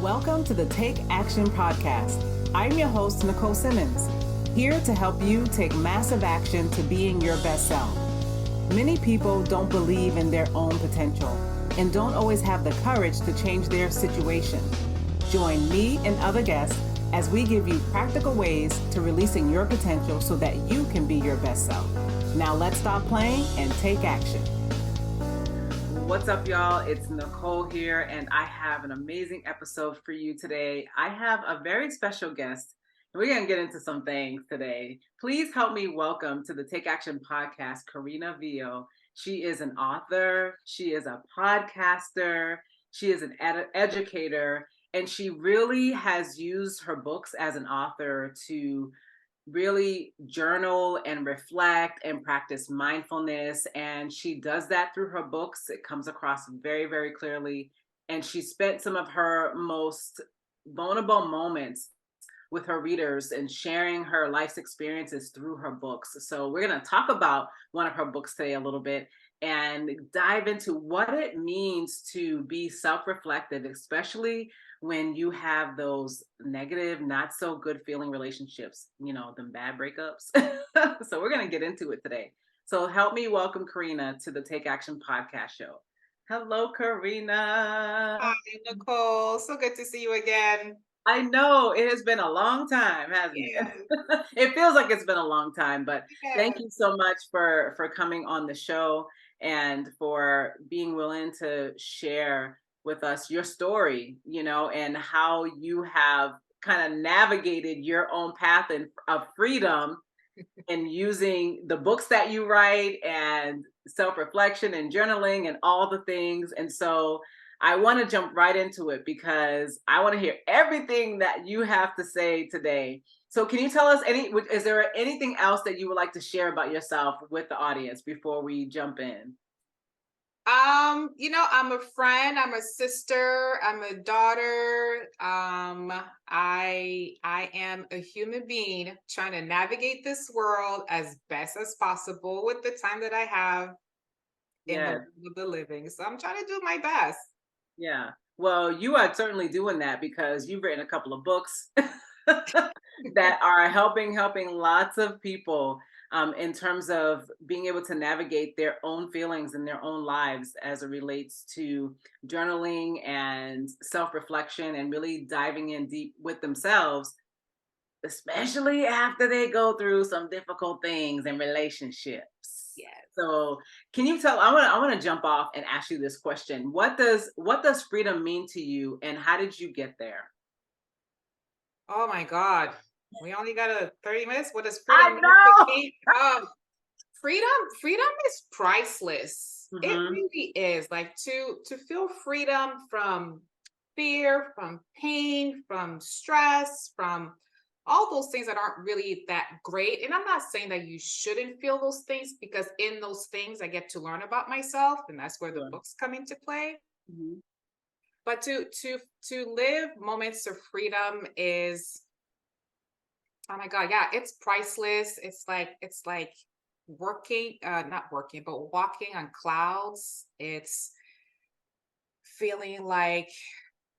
Welcome to the Take Action Podcast. I'm your host, Nicole Simmons, here to help you take massive action to being your best self. Many people don't believe in their own potential and don't always have the courage to change their situation. Join me and other guests as we give you practical ways to releasing your potential so that you can be your best self. Now let's stop playing and take action. What's up, y'all? It's Nicole here, and I have an amazing episode for you today. I have a very special guest. We're going to get into some things today. Please help me welcome to the Take Action Podcast, Karina Viaud. She is an author. She is a podcaster. She is an educator, and she really has used her books as an author to really journal and reflect and practice mindfulness. And she does that through her books. It comes across very, very clearly. And she spent some of her most vulnerable moments with her readers and sharing her life's experiences through her books. So we're going to talk about one of her books today a little bit and dive into what it means to be self-reflective, especially when you have those negative, not so good feeling relationships, them bad breakups. So we're going to get into it today. So help me welcome Karina to the Take Action Podcast show. Hello, Karina. Hi, Nicole. So good to see you again. I know it has been a long time, hasn't Yes. it? It feels like it's been a long time, but thank Yes. you so much for coming on the show and for being willing to share with us your story, and how you have kind of navigated your own path of freedom and using the books that you write and self-reflection and journaling and all the things. And so I want to jump right into it because I want to hear everything that you have to say today. So can you tell us is there anything else that you would like to share about yourself with the audience before we jump in? I'm a friend, I'm a sister, I'm a daughter. I am a human being trying to navigate this world as best as possible with the time that I have in the Yeah. world of the living. So I'm trying to do my best. Yeah. Well, you are certainly doing that because you've written a couple of books that are helping lots of people in terms of being able to navigate their own feelings and their own lives as it relates to journaling and self-reflection and really diving in deep with themselves, especially after they go through some difficult things in relationships. Yes. So, can you tell? I want to jump off and ask you this question. What does freedom mean to you, and how did you get there? Oh my God. We only got 30 minutes. What does I freedom mean to know. me? Freedom is priceless. It Hmm. really is. Like to feel freedom from fear, from pain, from stress, from all those things that aren't really that great. And I'm not saying that you shouldn't feel those things, because in those things I get to learn about myself, and that's where the Sure. books come into play. Mhm. But to live moments of freedom is, oh my God, yeah, it's priceless. It's like working, not working, but walking on clouds. It's feeling like,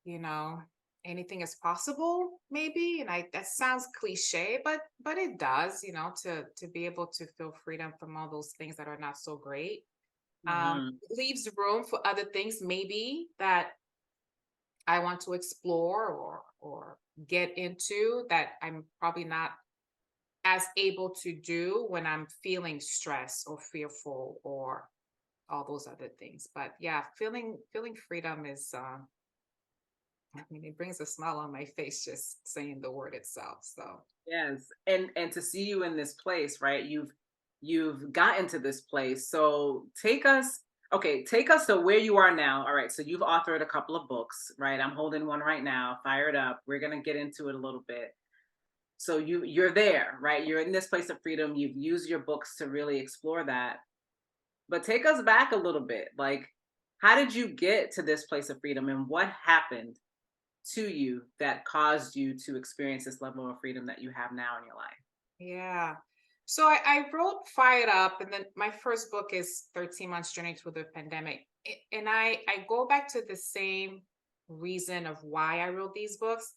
you know, anything is possible, maybe. And that sounds cliche, but it does, to be able to feel freedom from all those things that are not so great. Mhm. Leaves room for other things maybe that I want to explore or get into that I'm probably not as able to do when I'm feeling stressed or fearful or all those other things. But yeah, feeling freedom is I mean, it brings a smile on my face just saying the word itself. So Yes, and to see you in this place, right? You've gotten to this place. So take us to where you are now. All right, so you've authored a couple of books, right? I'm holding one right now, fired up. We're gonna get into it a little bit. So you're there, right? You're in this place of freedom. You've used your books to really explore that. But take us back a little bit. Like, how did you get to this place of freedom and what happened to you that caused you to experience this level of freedom that you have now in your life? yeah. So I wrote Fired Up, and then my first book is 13 Months Journey Through the Pandemic. And I go back to the same reason of why I wrote these books.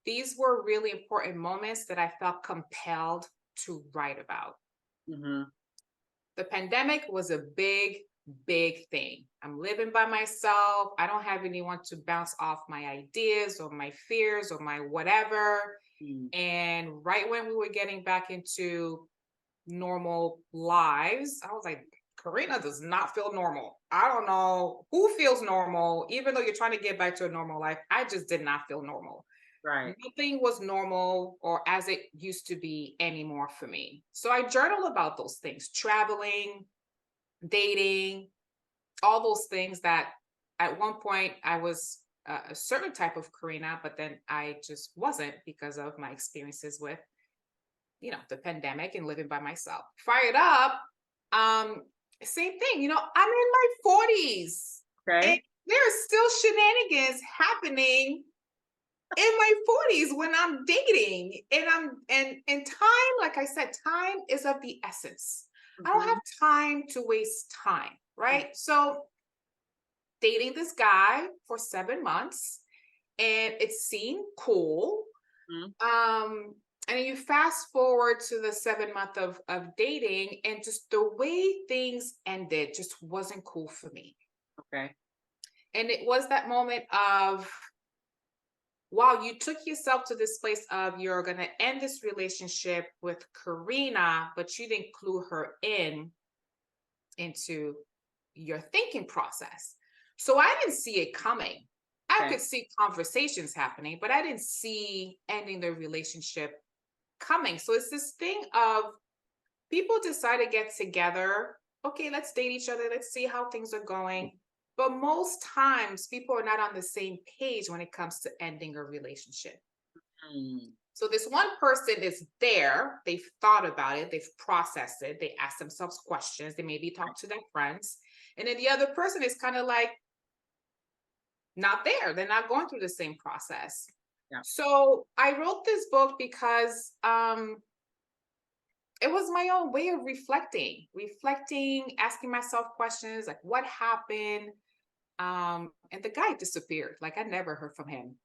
These were really important moments that I felt compelled to write about. Mm-hmm. The pandemic was a big, big thing. I'm living by myself. I don't have anyone to bounce off my ideas or my fears or my whatever. Mm. And right when we were getting back into normal lives, I was like, Karina does not feel normal. I don't know who feels normal, even though you're trying to get back to a normal life. I just did not feel normal. Right. Nothing was normal or as it used to be anymore for me. So I journal about those things, traveling, dating, all those things that at one point I was a certain type of Karina, but then I just wasn't because of my experiences with, the pandemic and living by myself. Fired up. Um, Same thing, I'm in my 40s and Okay. there are still shenanigans happening in my 40s when I'm dating and and time, like I said, time is of the essence. I don't Mm-hmm. have time to waste time, right? So dating this guy for 7 months and it seemed cool. Mm-hmm. And then you fast forward to the 7 month of dating and just the way things ended just wasn't cool for me. Okay. And it was that moment of, wow, you took yourself to this place of you're going to end this relationship with Karina, but you didn't clue her into your thinking process. So I didn't see it coming. I Okay. could see conversations happening, but I didn't see ending the relationship coming. So it's this thing of people decide to get together. Okay, let's date each other. Let's see how things are going. But most times people are not on the same page when it comes to ending a relationship. Mm. So this one person is there, they've thought about it, they've processed it, they ask themselves questions, they maybe talk to their friends. And then the other person is kind of like not there. They're not going through the same process. Yeah. So I wrote this book because it was my own way of reflecting, asking myself questions like what happened. And the guy disappeared. Like I never heard from him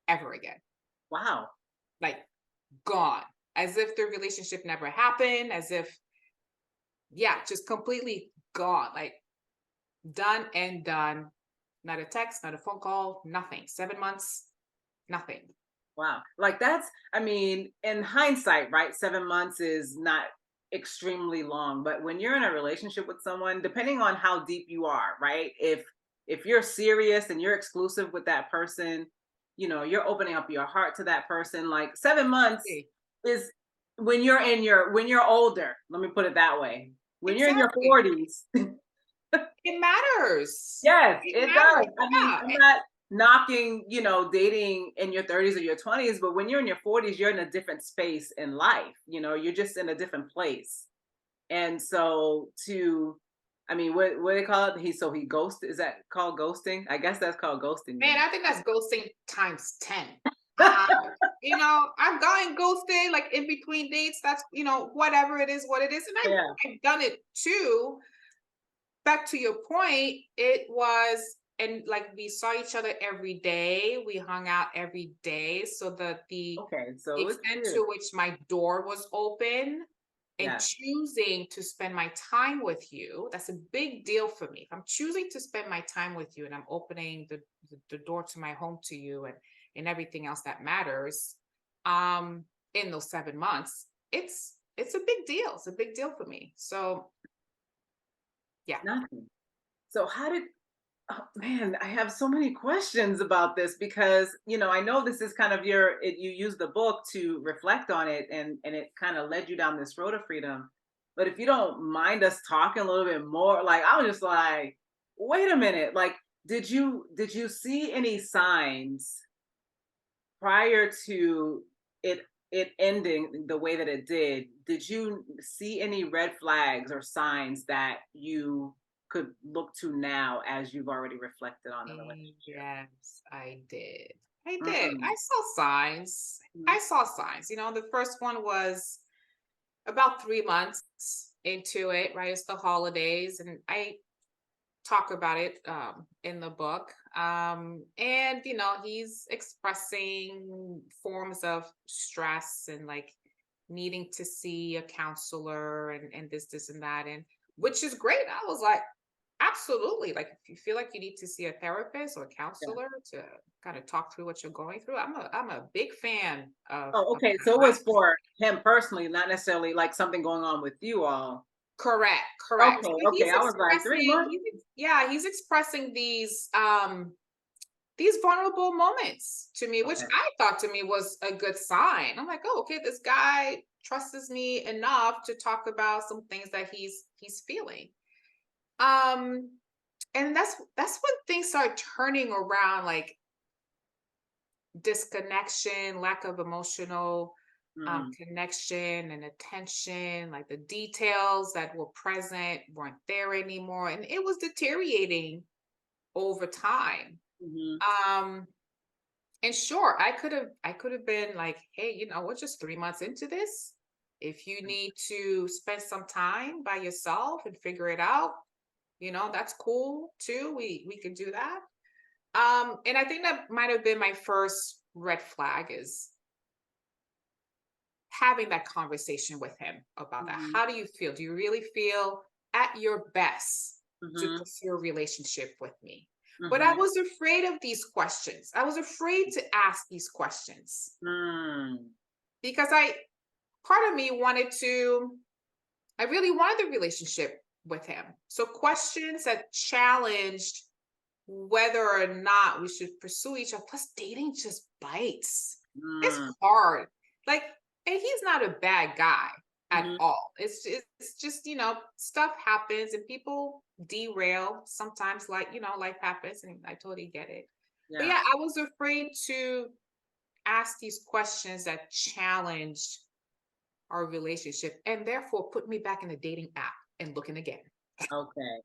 ever again. Wow. Like gone. As if the relationship never happened, as if, yeah, just completely gone. Like done and done. Not a text, not a phone call, nothing. 7 months, nothing. Wow. Like that's, I mean, in hindsight, right? 7 months is not extremely long, but when you're in a relationship with someone, depending on how deep you are, right? If you're serious and you're exclusive with that person, you're opening up your heart to that person. Like 7 months Exactly. is when you're older, let me put it that way. When you're in your Exactly. 40s, It matters. yes, It it does. matters. I mean, Yeah. I'm not knocking, dating in your 30s or your 20s, but when you're in your 40s, you're in a different space in life. You're just in a different place. And so I mean, what do they call it? He ghost, is that called ghosting? I guess that's called ghosting Man, then. I think that's ghosting times 10. Uh, I've gotten ghosted like in between dates. That's, whatever it is, what it is. And Yeah. I've done it too. Back to your point, it was, and like we saw each other every day. We hung out every day. So the Okay. So it's extent good. to which my door was open and Yeah. choosing to spend my time with you, that's a big deal for me. If I'm choosing to spend my time with you and I'm opening the door to my home to you and everything else that matters, in those 7 months, it's a big deal. It's a big deal for me. So yeah. Nothing. So how did Oh man, I have so many questions about this because I know this is kind of you use the book to reflect on it and it kind of led you down this road of freedom. But if you don't mind us talking a little bit more, like I was just like, wait a minute, like did you see any signs prior to it ending the way that it did? Did you see any red flags or signs that you could look to now as you've already reflected on the relationship? Yes, I did. I did. Mm-hmm. I saw signs. I saw signs. The first one was about 3 months into it, right? It's the holidays. And talk about it in the book. And he's expressing forms of stress and like needing to see a counselor and this and that, and which is great. I was like, absolutely. Like if you feel like you need to see a therapist or a Yeah. counselor to kind of talk through what you're going through, I'm a big fan Oh, of okay. that. So it was for him personally, not necessarily like something going on with you all. Correct, correct. Okay, So okay. I was like 3 months. yeah, he's expressing these vulnerable moments to me, which Okay. I thought to me was a good sign. I'm like, oh, okay, this guy trusts me enough to talk about some things that he's feeling. Um, and that's when things start turning around, like disconnection, lack of emotional Mm, connection and attention, like the details that were present weren't there anymore, and it was deteriorating over time. mhm. Um, and sure, I could have been like, hey, we're just 3 months into this. If you need to spend some time by yourself and figure it out, that's cool too. We could do that. And I think that might have been my first red flag, is having that conversation with him about that. Mhm, How do you feel? Do you really feel at your best to mhm, pursue a relationship with me? But I mhm, was afraid of these questions. I was afraid to ask these questions mm, because part of me I really wanted the relationship with him. So questions that challenged whether or not we should pursue each other. Plus, dating just bites. It's mm, hard. Like, and he's not a bad guy at mhm. all. It's just stuff happens and people derail sometimes. Like life happens, and I totally get it. But Yeah. yeah, I was afraid to ask these questions that challenged our relationship and therefore put me back in the dating app and looking again. Okay.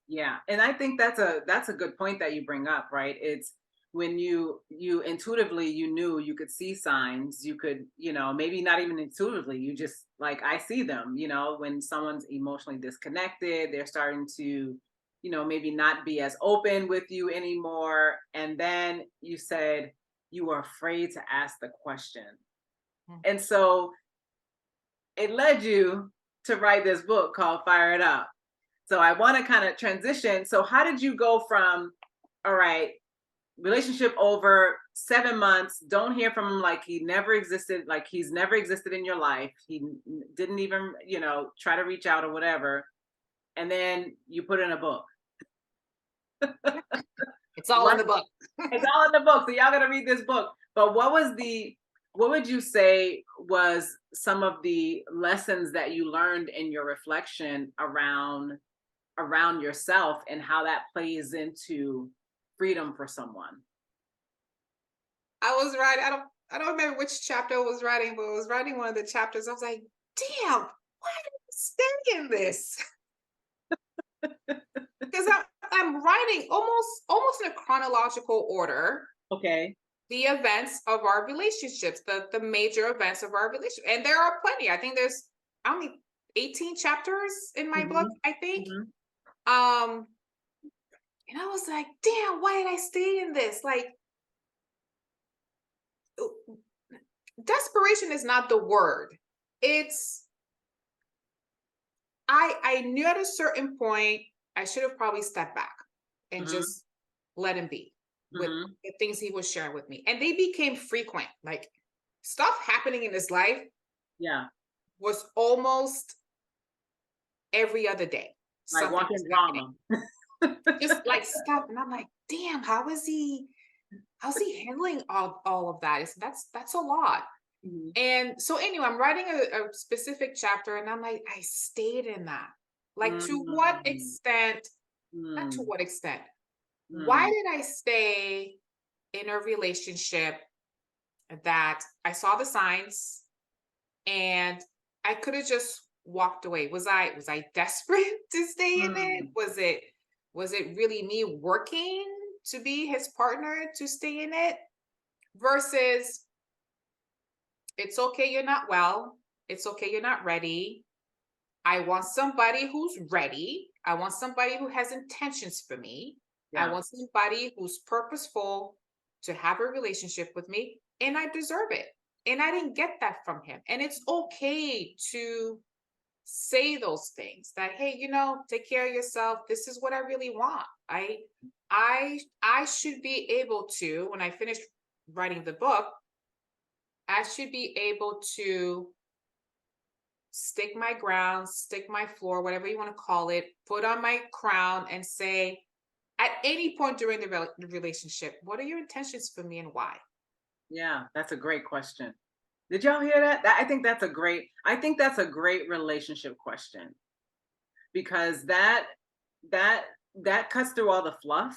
Yeah. And I think that's a good point that you bring up, right? It's when you intuitively you knew you could see signs, you could, maybe not even intuitively, you just like I see them, when someone's emotionally disconnected, they're starting to, maybe not be as open with you anymore. And then you said you were afraid to ask the question. Mm. And so it led you to write this book called Fire It Up. So I want to kind of transition. So how did you go from, all right, relationship over, 7 months, don't hear from him, like he never existed, like he's never existed in your life. He didn't even, try to reach out or whatever. And then you put in a book. It's all in What? the book. It's all in the book. So y'all gotta read this book. But what would you say was some of the lessons that you learned in your reflection around yourself and how that plays into freedom for someone? I was writing, I don't remember which chapter I was writing, but I was writing one of the chapters. I was like, damn, why did I stay in this? Because I'm writing almost in a chronological order Okay. the events of our relationships, the major events of our relationship. And there are plenty. I think there's only 18 chapters in my book, Mhm. I think. Mhm. Um, and I was like, damn, why did I stay in this? Like, desperation is not the word. It's I knew at a certain point I should have probably stepped back and Mhm. just let him be with Mhm. the things he was sharing with me. And they became frequent. Like stuff happening in his life Yeah. was almost every other day. Like Something was walking happening. drama. Just like stuff. And I'm like, damn, how's he handling all of that? That's a lot. Mhm. And so anyway, I'm writing a specific chapter and I'm like, I stayed in that. Like to what Mm. extent, not to Mm. what extent, why Mm. did I stay in a relationship that I saw the signs and I could have just walked away? Was I desperate to stay in it? Mm. Was it really me working to be his partner to stay in it? Versus it's okay you're not well. It's okay you're not ready. I want somebody who's ready. I want somebody who has intentions for me. I Yeah. want somebody who's purposeful to have a relationship with me, and I deserve it. And I didn't get that from him. And it's okay to say those things that, hey, take care of yourself. This is what I really want. I should be able to, when I finish writing the book, I should be able to stick my ground, stick my floor, whatever you want to call it, put on my crown and say, at any point during the relationship, what are your intentions for me and why? Yeah, that's a great question. Did y'all hear that? I think that's a great relationship question, because that that cuts through all the fluff,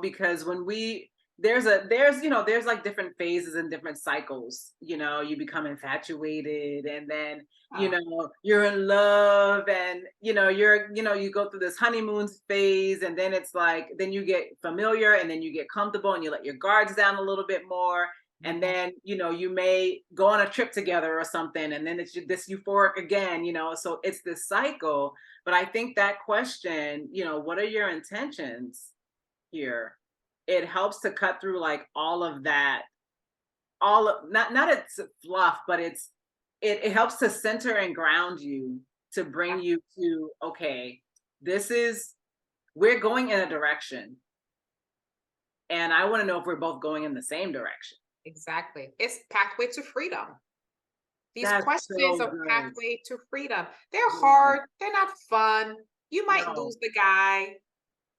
because when we there's like different phases and different cycles. You become infatuated, and then Oh, you're in love, and you go through this honeymoon phase, and then it's like, then you get familiar, and then you get comfortable, and you let your guards down a little bit more. And mhm. then you may go on a trip together or something, and then it's this euphoric again, so it's this cycle. But I think that question, what are your intentions here, it helps to cut through like all of that, all of, not it's fluff, but it helps to center and ground you, to bring Yeah, you to, okay, this is, we're going in a direction, and I want to know if we're both going in the same direction. exactly. It's pathway to freedom. These That's questions so are good. pathway to freedom. They're Yeah. hard. They're not fun. You might No. lose the guy,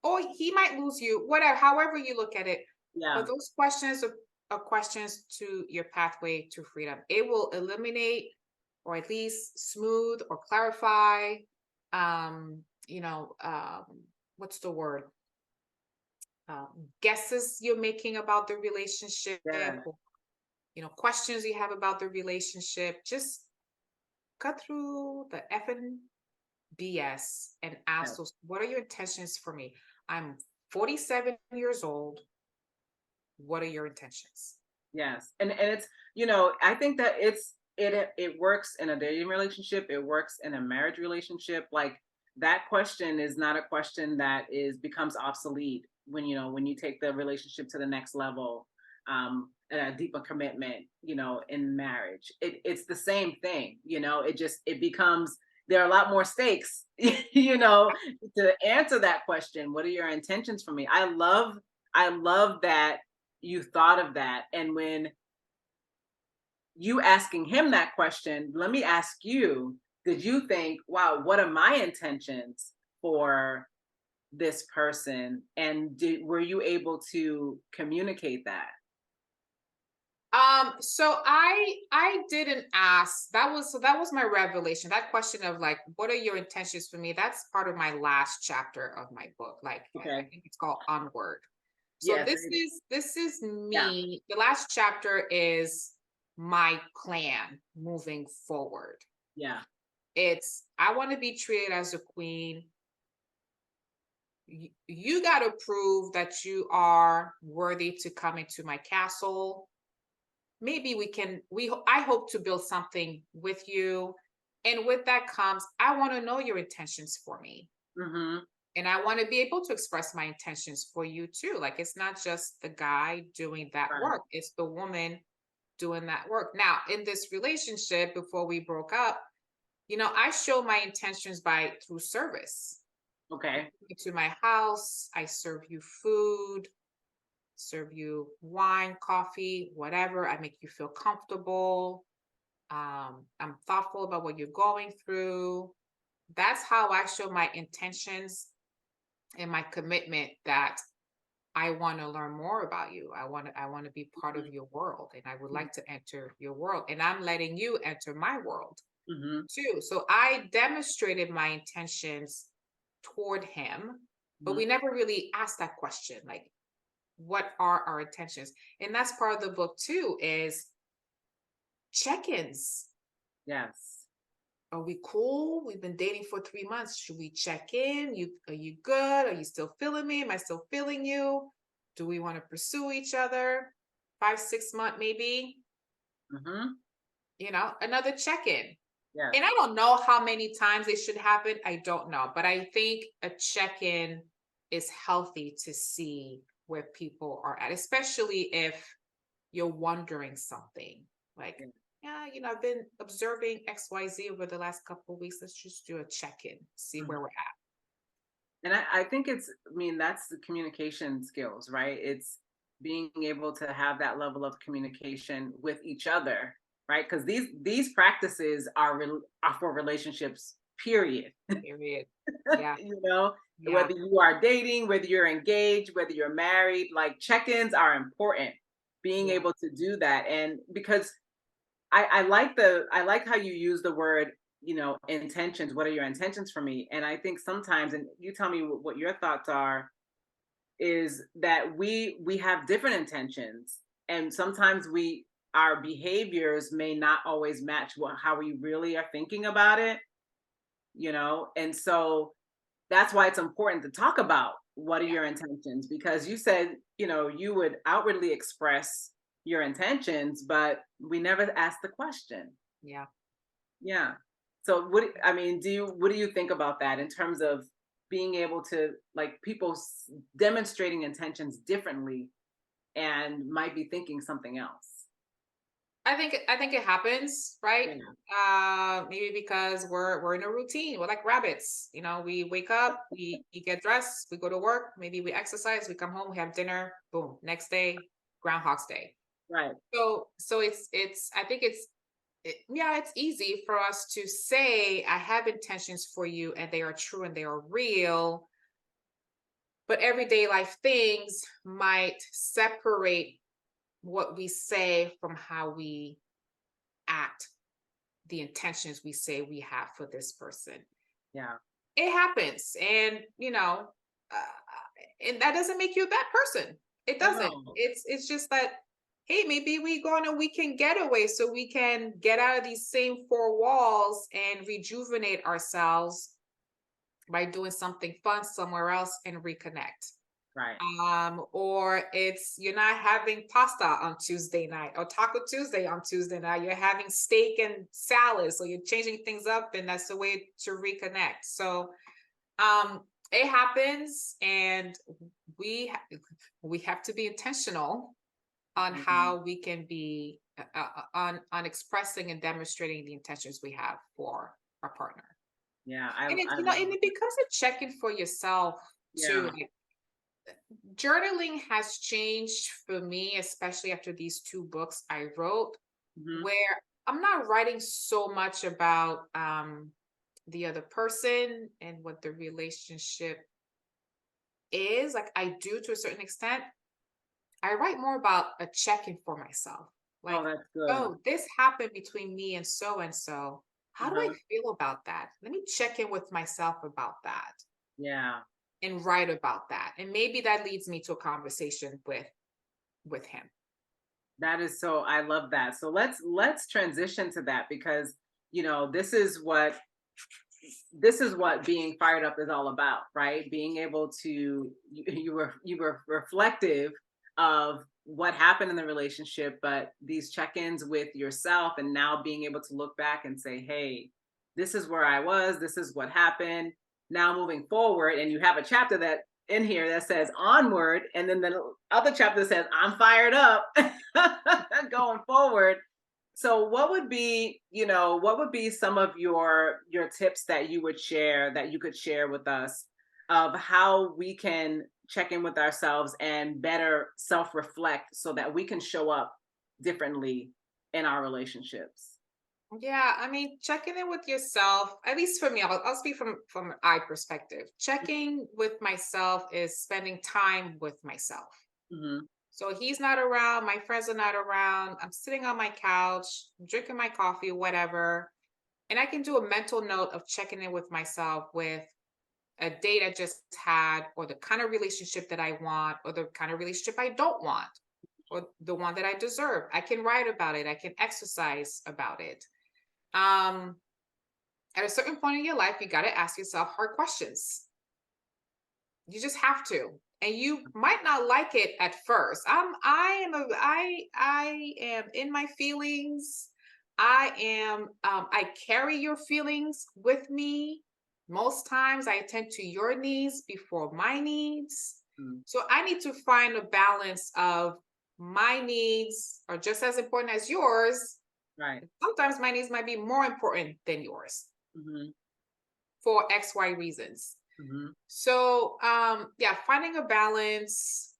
or he might lose you, whatever, however you look at it. But Yeah. those questions are questions to your pathway to freedom. It will eliminate, or at least smooth or clarify, um, you know, um, what's the word? Guesses you're making about the relationship, Yeah. or, questions you have about the relationship. Just cut through the effing BS and Yeah. ask those, what are your intentions for me? I'm 47 years old. What are your intentions? Yes. And it's, I think that it works in a dating relationship, it works in a marriage relationship. Like, that question is not a question that is becomes obsolete when when you take the relationship to the next level, and a deeper commitment, in marriage. It's the same thing, it becomes, there are a lot more stakes, to answer that question. What are your intentions for me? I love that you thought of that. And when you asking him that question, let me ask you, did you think, wow, what are my intentions for this person? And were you able to communicate that? So I didn't ask. That was my revelation. That question of like, what are your intentions for me? That's part of my last chapter of my book. Like, I Okay. think it's called Onward. So Yes. this is Yeah. me. The last chapter is my plan moving forward. Yeah. It's, I want to be treated as a queen. You got to prove that you are worthy to come into my castle. Maybe I hope to build something with you. And with that comes, I want to know your intentions for me. Mm-hmm. And I want to be able to express my intentions for you too. Like, it's not just the guy doing that Right. work, it's the woman doing that work. Now, in this relationship, before we broke up, I show my intentions by through service. You Okay. come to my house, I serve you food, serve you wine, coffee, whatever. I make you feel comfortable. I'm thoughtful about what you're going through. That's how I show my intentions and my commitment that I want to learn more about you. I want to be part of your world, and I would like to enter your world, and I'm letting you enter my world Mm-hmm. too. So I demonstrated my intentions toward him, but Hmm. we never really asked that question, like, what are our intentions? And that's part of the book too, is check-ins. Yes. Are we cool? We've been dating for 3 months. Should we check in? Are you good? Are you still feeling me? Am I still feeling you? Do we want to pursue each other? 5, 6 month maybe, Mm-hmm. another check-in. Yes. And I don't know how many times it should happen. I don't know. But I think a check-in is healthy to see where people are at, especially if you're wondering something. Like, Yeah. yeah, I've been observing XYZ over the last couple of weeks. Let's just do a check-in, see Mhm. where we're at. And I think I mean, that's the communication skills, right? It's being able to have that level of communication with each other, right? Because these practices are for relationships, period. Period. Yeah. You know, Yeah. whether you are dating, whether you're engaged, whether you're married, like check-ins are important. Being Yeah. able to do that, and because I like how you use the word, intentions. What are your intentions for me? And I think sometimes, and you tell me what your thoughts are, is that we have different intentions, and sometimes we our behaviors may not always match how we really are thinking about it, and so that's why it's important to talk about what are Yeah. your intentions, because you said, you would outwardly express your intentions, but we never asked the question. Yeah. Yeah. So I mean, what do you think about that in terms of being able to, like, people demonstrating intentions differently and might be thinking something else? I think it happens, right? Yeah. Maybe because we're in a routine. We're like rabbits. We wake up, we get dressed, we go to work, maybe we exercise, we come home, we have dinner, boom, next day, Groundhog's Day. Right. So it's I think yeah, it's easy for us to say I have intentions for you and they are true and they are real, but everyday life things might separate what we say from how we act, the intentions we say we have for this person. Yeah. It happens. And that doesn't make you a bad person. It doesn't. No. It's just that, hey, maybe we go on a weekend getaway so we can get out of these same four walls and rejuvenate ourselves by doing something fun somewhere else and reconnect. Right. Or it's you're not having pasta on Tuesday night or Taco Tuesday on Tuesday night. You're having steak and salad. So you're changing things up, and that's the way to reconnect. So um it happens, and we have to be intentional on Mhm. how we can be on expressing and demonstrating the intentions we have for our partner. Yeah. And I and it becomes a check-in for yourself too. yeah. Like, journaling has changed for me, especially after these two books I wrote, Hmm. where I'm not writing so much about the other person and what the relationship is. Like, I do to a certain extent. I write more about a check-in for myself. Oh, Like, that's good. oh, this happened between me and so and so. How do I Uh-huh. feel about that? Let me check in with myself about that Yeah. and write about that. And maybe that leads me to a conversation with him. That is so, I love that. So let's transition to that, because this is what being fired up is all about, right? Being able to you were reflective of what happened in the relationship, but these check-ins with yourself, and now being able to look back and say, hey, this is where I was, this is what happened. Now moving forward, and you have a chapter that in here that says onward, and then the other chapter that says I'm fired up going forward. So what would be some of your tips that you could share with us, of how we can check in with ourselves and better self-reflect so that we can show up differently in our relationships? Yeah, I mean, checking in with yourself, at least for me, I'll speak from an I perspective. Checking with myself is spending time with myself. Hmm. So he's not around, my friends are not around. I'm sitting on my couch, drinking my coffee, whatever. And I can do a mental note of checking in with myself with a date I just had, or the kind of relationship that I want, or the kind of relationship I don't want, or the one that I deserve. I can write about it, I can exercise about it. Um, at a certain point in your life, you got to ask yourself hard questions. You just have to. And you might not like it at first. I am in my feelings. I carry your feelings with me. Most times I attend to your needs before my needs. Mm. So I need to find a balance of my needs are just as important as yours. Right. Sometimes my needs might be more important than yours Mm-hmm. for XY reasons. Mm-hmm. So yeah, finding a balance.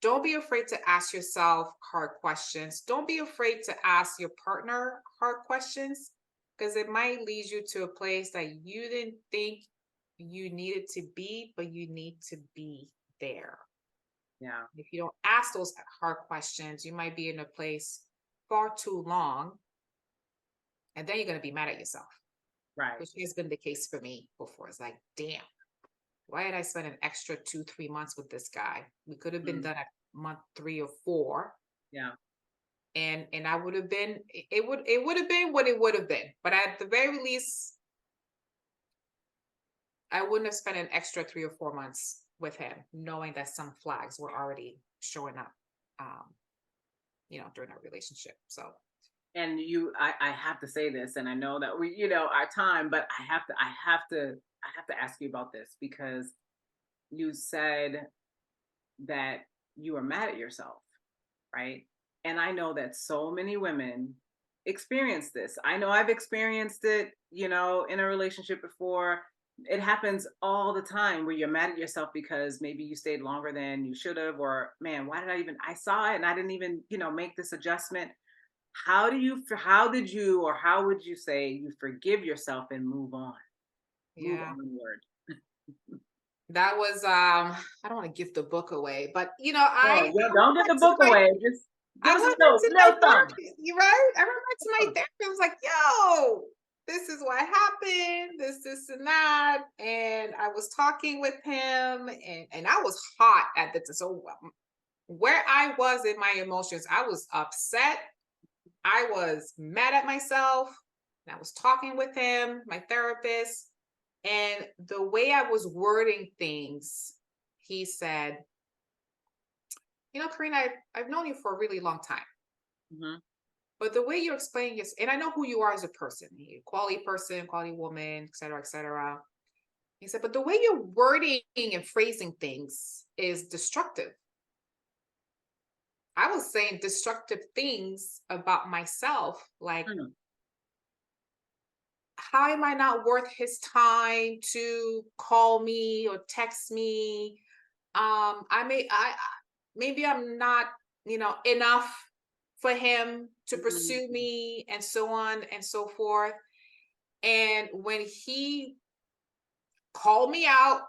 Don't be afraid to ask yourself hard questions. Don't be afraid to ask your partner hard questions because it might lead you to a place that you didn't think you needed to be, but you need to be there. Yeah. If you don't ask those hard questions, you might be in a place far too long, and then you're going to be mad at yourself, Right. which has been the case for me before. It's like, damn, why did I spend an extra 2-3 months with this guy? We could have been Mm. done at month 3 or 4. Yeah. And I would have been, it would have been what it would have been. But at the very least, I wouldn't have spent an extra 3 or 4 months with him, knowing that some flags were already showing up, during our relationship. So And I have to say this, and I know that we, our time, but I have to ask you about this because you said that you were mad at yourself, right? And I know that so many women experience this. I know I've experienced it, in a relationship before. It happens all the time where you're mad at yourself because maybe you stayed longer than you should have, or man, why did I saw it and I didn't even, make this adjustment. How did you, or how would you say you forgive yourself and move on, move yeah, onward? that was I don't want to give the book away, but No, I yeah, don't get the went to book my away. Just I give us went a little, to my little something. therapist. You right? I went to my therapist. I was like, yo, this is what happened, this and that. And I was talking with him and I was hot at the time. So where I was in my emotions, I was upset. I was mad at myself. And I was talking with him, my therapist. And the way I was wording things, he said, Karina, I've known you for a really long time. Mhm. But the way you explain this, and I know who you are as a person, quality person, quality woman, et cetera, et cetera. He said, but the way you're wording and phrasing things is destructive. I was saying destructive things about myself, like, Mm. how am I not worth his time to call me or text me? I maybe I'm not, enough for him to Mhm. pursue me and so on and so forth. And when he called me out,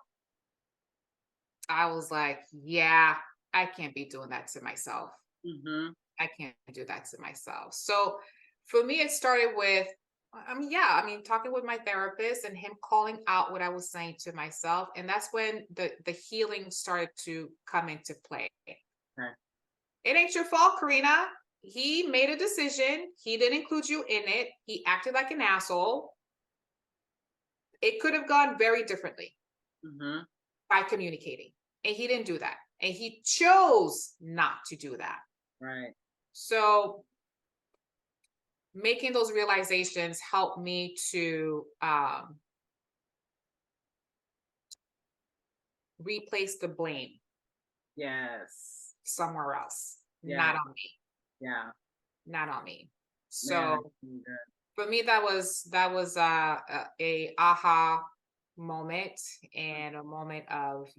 I was like, yeah, I can't be doing that to myself. Mhm. I can't do that to myself. So for me, it started with, talking with my therapist and him calling out what I was saying to myself. And that's when the healing started to come into play. Okay. It ain't your fault, Karina. He made a decision. He didn't include you in it. He acted like an asshole. It could have gone very differently Mhm. by communicating. And he didn't do that. And he chose not to do that. Right. So making those realizations helped me to replace the blame Yes. somewhere else, Yeah. not on me, Yeah. not on me. Man, So that's really good. for me, that was a aha moment and a moment of,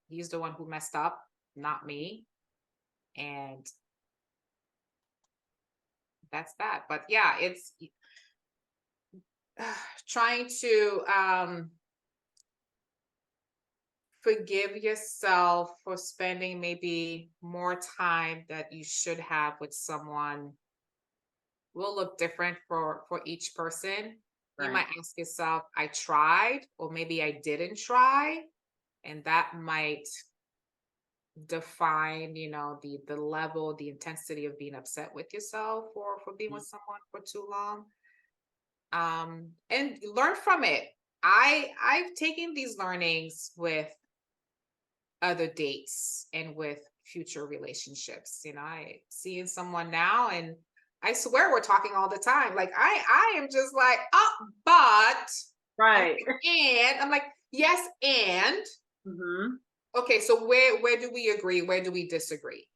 he's the one who messed up, not me. And that's that. But yeah, it's trying to forgive yourself for spending maybe more time that you should have with someone will look different for each person. You Right. might ask yourself, I tried, or maybe I didn't try, and that might define, the level, the intensity of being upset with yourself for being Mhm. with someone for too long. And learn from it. I've taken these learnings with other dates and with future relationships. I seeing someone now and I swear we're talking all the time. Like I am just like, oh, but Right. and I'm like, yes, and okay, so where do we agree? Where do we disagree?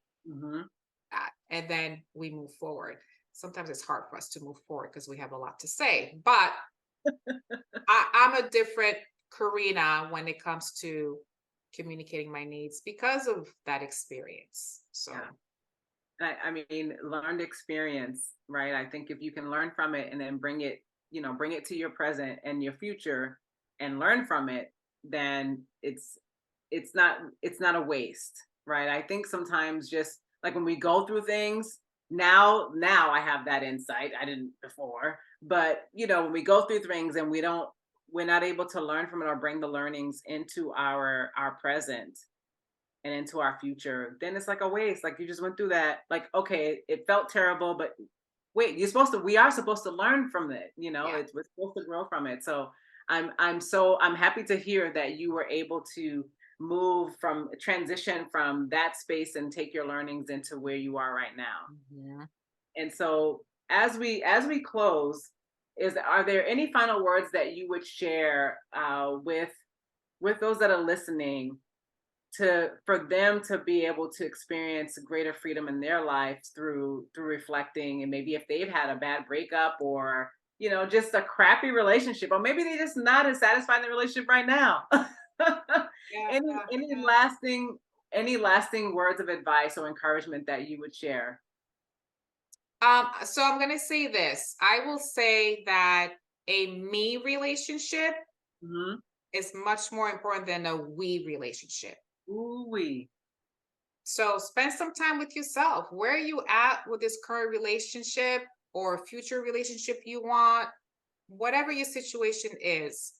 And then we move forward. Sometimes it's hard for us to move forward because we have a lot to say, but I'm a different Karina when it comes to communicating my needs because of that experience. So I mean, learned experience, right? I think if you can learn from it and then bring it, bring it to your present and your future and learn from it, then it's not a waste, right? I think sometimes just like when we go through things, now I have that insight. I didn't before, but when we go through things and we're not able to learn from it or bring the learnings into our present and into our future, then it's like a waste. Like you just went through that. Like, okay, it felt terrible, but wait, we are supposed to learn from it. We're supposed to grow from it. So I'm happy to hear that you were able to transition from that space and take your learnings into where you are right now. And so as we close, are there any final words that you would share with those that are listening for them to be able to experience greater freedom in their lives through reflecting, and maybe if they've had a bad breakup or just a crappy relationship, or maybe they're just not as satisfied in the relationship right now? Any lasting words of advice or encouragement that you would share? So I'm going to say this. I will say that a me relationship is much more important than a we relationship. Ooh-wee. So spend some time with yourself. Where are you at with this current relationship or future relationship you want? Whatever your situation is,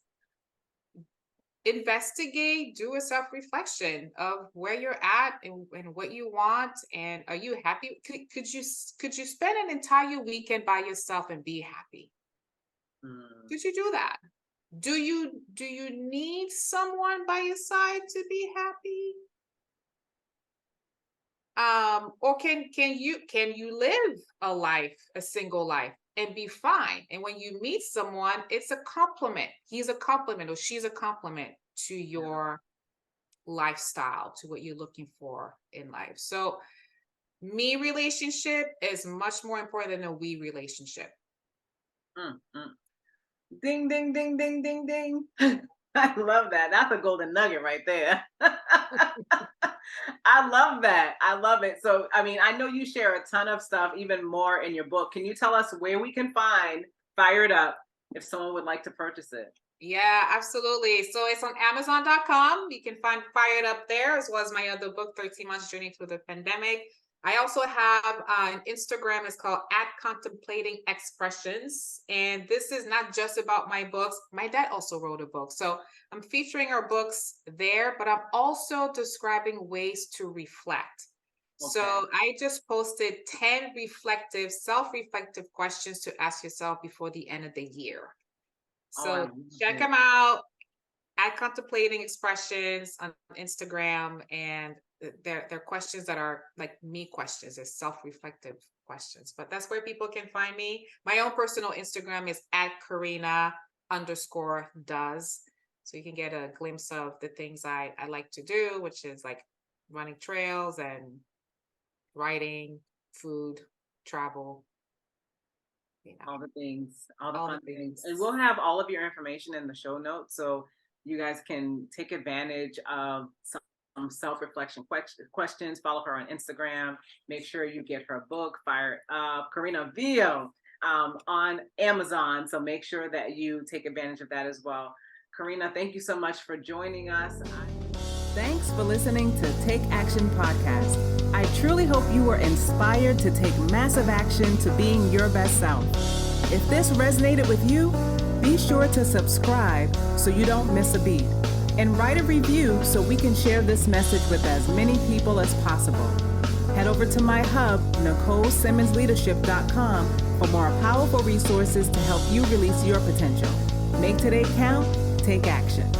investigate, do a self-reflection of where you're at and what you want. And are you happy? Could you spend an entire weekend by yourself and be happy? Could you do that? Do you need someone by your side to be happy? Or can you live a single life and be fine? And when you meet someone, it's a compliment. He's a compliment or she's a compliment to your lifestyle, to what you're looking for in life. So me relationship is much more important than a we relationship. Ding, ding, ding, ding, ding, ding. I love that. That's a golden nugget right there. I love that. I love it. So, I mean, I know you share a ton of stuff, even more in your book. Can you tell us where we can find Fired Up if someone would like to purchase it? Yeah, absolutely. So it's on Amazon.com. You can find Fired Up there, as well as my other book, 13 Months Journey Through the Pandemic. I also have an Instagram. It's called @contemplating_expressions. And this is not just about my books. My dad also wrote a book. So I'm featuring our books there, but I'm also describing ways to reflect. Okay. So I just posted 10 self-reflective questions to ask yourself before the end of the year. So check them out @contemplating expressions on Instagram, and they're questions that are like me questions. They're self-reflective questions, but that's where people can find me. My own personal Instagram is @Karina_does. So you can get a glimpse of the things I like to do, which is like running trails and writing, food, travel. All the things, all the fun things. And we'll have all of your information in the show notes, so you guys can take advantage of some self-reflection questions. Follow her on Instagram. Make sure you get her book, Fired Up, Karina Viaud, on Amazon. So make sure that you take advantage of that as well. Karina, thank you so much for joining us. Thanks for listening to Take Action Podcast. I truly hope you were inspired to take massive action to being your best self. If this resonated with you, be sure to subscribe so you don't miss a beat. And write a review so we can share this message with as many people as possible. Head over to my hub, NicoleSimmonsLeadership.com, for more powerful resources to help you release your potential. Make today count. Take action.